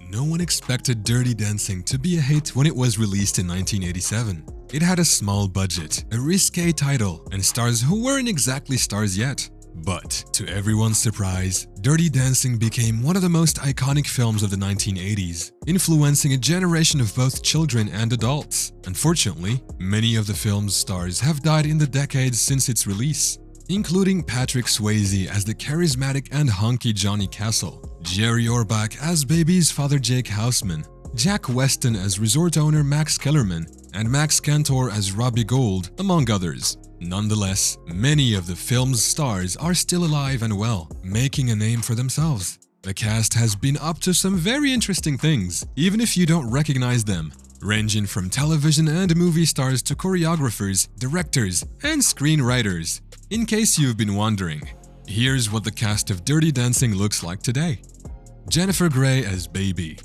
No one expected Dirty Dancing to be a hit when it was released in 1987. It had a small budget, a risque title, and stars who weren't exactly stars yet. But, to everyone's surprise, Dirty Dancing became one of the most iconic films of the 1980s, influencing a generation of both children and adults. Unfortunately, many of the film's stars have died in the decades since its release, including Patrick Swayze as the charismatic and hunky Johnny Castle, Jerry Orbach as Baby's father Jake Houseman, Jack Weston as resort owner Max Kellerman, and Max Cantor as Robbie Gould, among others. Nonetheless, many of the film's stars are still alive and well, making a name for themselves. The cast has been up to some very interesting things, even if you don't recognize them, ranging from television and movie stars to choreographers, directors, and screenwriters. In case you've been wondering, here's what the cast of Dirty Dancing looks like today. Jennifer Grey as Baby.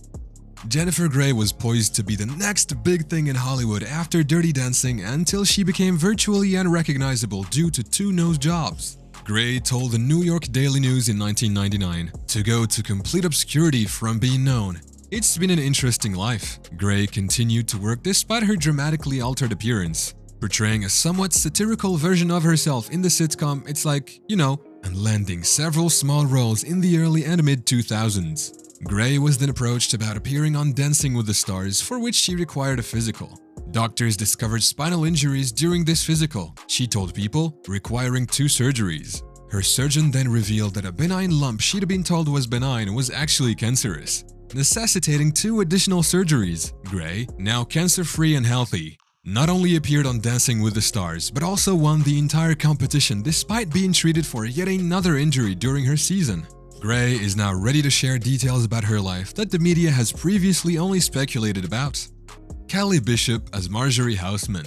Jennifer Grey was poised to be the next big thing in Hollywood after Dirty Dancing until she became virtually unrecognizable due to two nose jobs. Grey told the New York Daily News in 1999 to go to complete obscurity from being known. It's been an interesting life. Grey continued to work despite her dramatically altered appearance, portraying a somewhat satirical version of herself in the sitcom It's Like, You Know, and landing several small roles in the early and mid-2000s. Grey was then approached about appearing on Dancing with the Stars, for which she required a physical. Doctors discovered spinal injuries during this physical, she told People, requiring 2 surgeries. Her surgeon then revealed that a benign lump she'd been told was benign was actually cancerous, necessitating 2 additional surgeries. Grey, now cancer-free and healthy, not only appeared on Dancing with the Stars, but also won the entire competition despite being treated for yet another injury during her season. Grey is now ready to share details about her life that the media has previously only speculated about. Kelly Bishop as Marjorie Houseman.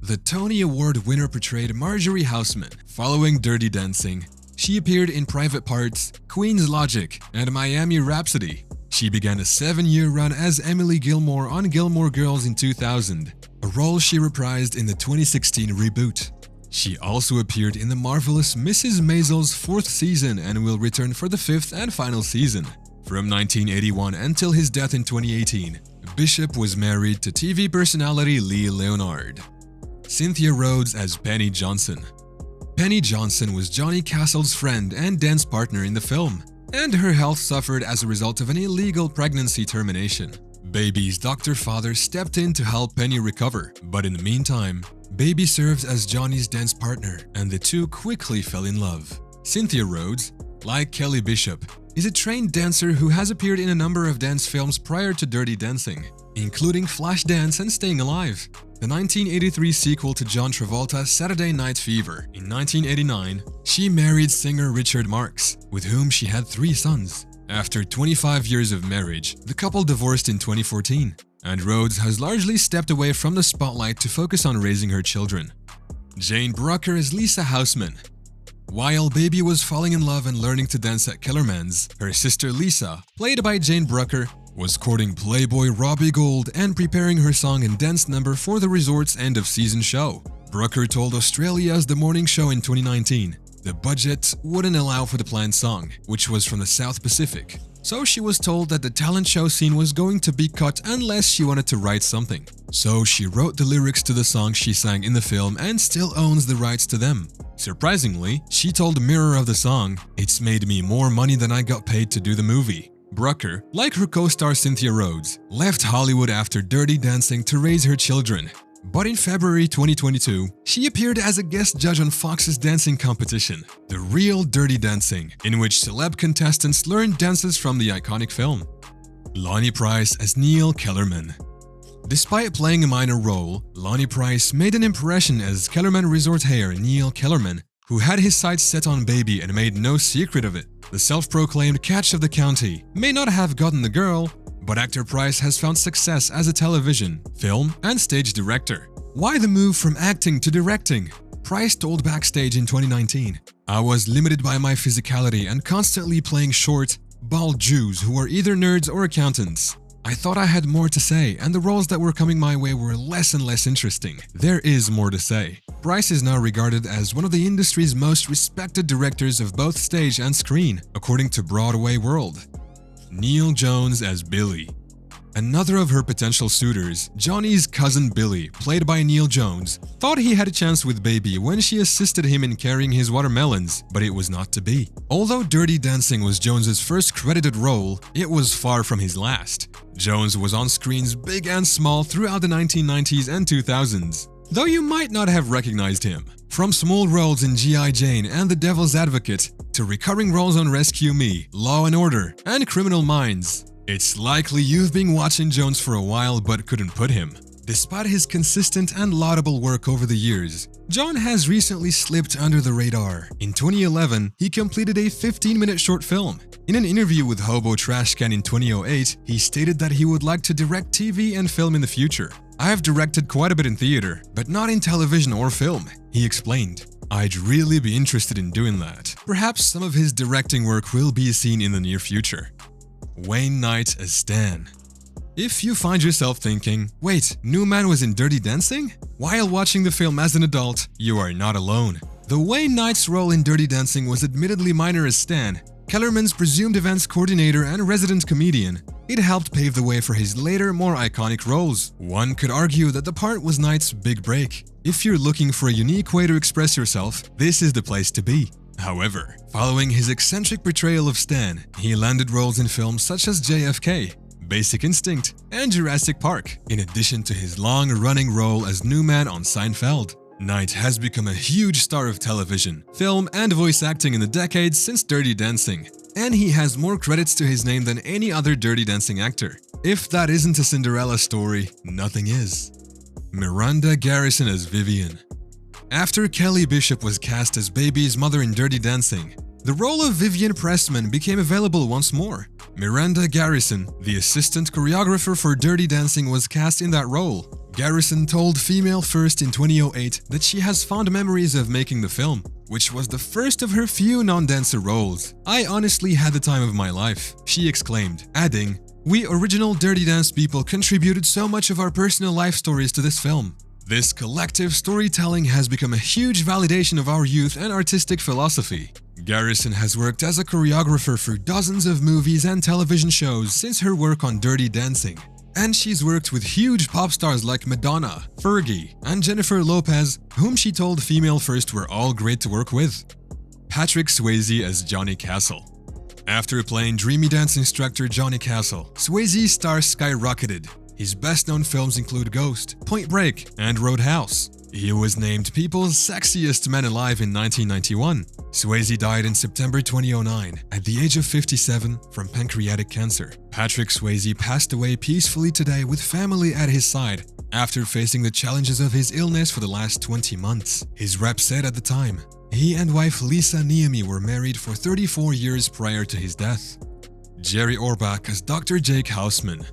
The Tony Award winner portrayed Marjorie Houseman following Dirty Dancing. She appeared in Private Parts, Queen's Logic, and Miami Rhapsody. She began a 7-year run as Emily Gilmore on Gilmore Girls in 2000, a role she reprised in the 2016 reboot. She also appeared in the marvelous Mrs. Maisel's 4th season and will return for the 5th and final season. From 1981 until his death in 2018, Bishop was married to TV personality Lee Leonard. Cynthia Rhodes as Penny Johnson. Penny Johnson was Johnny Castle's friend and dance partner in the film, and her health suffered as a result of an illegal pregnancy termination. Baby's doctor father stepped in to help Penny recover, but in the meantime, Baby serves as Johnny's dance partner, and the two quickly fell in love. Cynthia Rhodes, like Kelly Bishop, is a trained dancer who has appeared in a number of dance films prior to Dirty Dancing, including Flashdance and Staying Alive, the 1983 sequel to John Travolta's Saturday Night Fever. In 1989, she married singer Richard Marx, with whom she had 3 sons. After 25 years of marriage, the couple divorced in 2014, and Rhodes has largely stepped away from the spotlight to focus on raising her children. Jane Brucker is Lisa Houseman. While Baby was falling in love and learning to dance at Kellerman's, her sister Lisa, played by Jane Brucker, was courting Playboy Robbie Gould and preparing her song and dance number for the resort's end-of-season show. Brucker told Australia's The Morning Show in 2019 the budget wouldn't allow for the planned song, which was from the South Pacific. So she was told that the talent show scene was going to be cut unless she wanted to write something. So she wrote the lyrics to the song she sang in the film and still owns the rights to them. Surprisingly, she told Mirror of the song, "It's made me more money than I got paid to do the movie." Brucker, like her co-star Cynthia Rhodes, left Hollywood after Dirty Dancing to raise her children. But in February 2022, she appeared as a guest judge on Fox's dancing competition, The Real Dirty Dancing, in which celeb contestants learned dances from the iconic film. Lonnie Price as Neil Kellerman. Despite playing a minor role, Lonnie Price made an impression as Kellerman resort heir Neil Kellerman, who had his sights set on Baby and made no secret of it. The self-proclaimed catch of the county may not have gotten the girl, but actor Price has found success as a television, film, and stage director. Why the move from acting to directing? Price told Backstage in 2019, "I was limited by my physicality and constantly playing short, bald Jews who are either nerds or accountants. I thought I had more to say, and the roles that were coming my way were less and less interesting. There is more to say." Price is now regarded as one of the industry's most respected directors of both stage and screen, according to Broadway World. Neil Jones as Billy. Another of her potential suitors, Johnny's cousin Billy, played by Neil Jones, thought he had a chance with Baby when she assisted him in carrying his watermelons, but it was not to be. Although Dirty Dancing was Jones's first credited role, it was far from his last. Jones was on screens big and small throughout the 1990s and 2000s, though you might not have recognized him. From small roles in G.I. Jane and The Devil's Advocate, to recurring roles on Rescue Me, Law & Order, and Criminal Minds, it's likely you've been watching Jones for a while but couldn't put him. Despite his consistent and laudable work over the years, John has recently slipped under the radar. In 2011, he completed a 15-minute short film. In an interview with Hobo Trash Can in 2008, he stated that he would like to direct TV and film in the future. "I have directed quite a bit in theater, but not in television or film," he explained. "I'd really be interested in doing that. Perhaps some of his directing work will be seen in the near future." Wayne Knight as Stan. If you find yourself thinking, wait, Newman was in Dirty Dancing? While watching the film as an adult, you are not alone. The Wayne Knight's role in Dirty Dancing was admittedly minor as Stan, Kellerman's presumed events coordinator and resident comedian. It helped pave the way for his later, more iconic roles. One could argue that the part was Knight's big break. If you're looking for a unique way to express yourself, this is the place to be. However, following his eccentric portrayal of Stan, he landed roles in films such as JFK, Basic Instinct, and Jurassic Park, in addition to his long-running role as Newman on Seinfeld. Knight has become a huge star of television, film, and voice acting in the decades since Dirty Dancing, and he has more credits to his name than any other Dirty Dancing actor. If that isn't a Cinderella story, nothing is. Miranda Garrison as Vivian. After Kelly Bishop was cast as Baby's mother in Dirty Dancing, the role of Vivian Pressman became available once more. Miranda Garrison, the assistant choreographer for Dirty Dancing, was cast in that role. Garrison told Female First in 2008 that she has fond memories of making the film, which was the first of her few non-dancer roles. "I honestly had the time of my life," she exclaimed, adding, "We original Dirty Dance people contributed so much of our personal life stories to this film. This collective storytelling has become a huge validation of our youth and artistic philosophy." Garrison has worked as a choreographer for dozens of movies and television shows since her work on Dirty Dancing. And she's worked with huge pop stars like Madonna, Fergie, and Jennifer Lopez, whom she told Female First were all great to work with. Patrick Swayze as Johnny Castle. After playing dreamy dance instructor Johnny Castle, Swayze's star skyrocketed. His best-known films include Ghost, Point Break, and Roadhouse. He was named People's Sexiest Man Alive in 1991. Swayze died in September 2009 at the age of 57 from pancreatic cancer. Patrick Swayze passed away peacefully today with family at his side after facing the challenges of his illness for the last 20 months. His rep said at the time, he and wife Lisa Niemi were married for 34 years prior to his death. Jerry Orbach as Dr. Jake Houseman.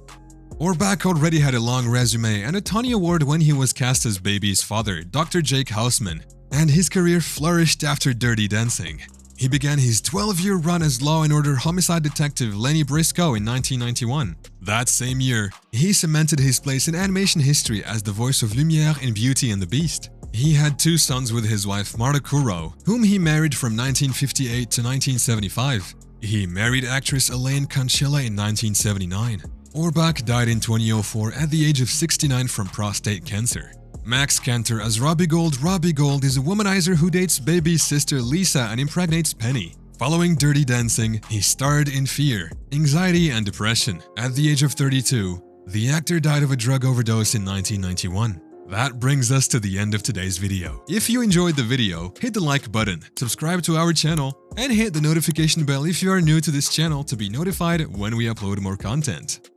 Orbach already had a long resume and a Tony Award when he was cast as Baby's father, Dr. Jake Houseman, and his career flourished after Dirty Dancing. He began his 12-year run as Law & Order homicide detective Lenny Briscoe in 1991. That same year, he cemented his place in animation history as the voice of Lumière in Beauty and the Beast. He had 2 sons with his wife Marta Kuro, whom he married from 1958 to 1975. He married actress Elaine Conchilla in 1979. Orbach died in 2004 at the age of 69 from prostate cancer. Max Cantor as Robbie Gold. Robbie Gold is a womanizer who dates Baby's sister Lisa and impregnates Penny. Following Dirty Dancing, he starred in Fear, Anxiety, and Depression. At the age of 32, the actor died of a drug overdose in 1991. That brings us to the end of today's video. If you enjoyed the video, hit the like button, subscribe to our channel, and hit the notification bell if you are new to this channel to be notified when we upload more content.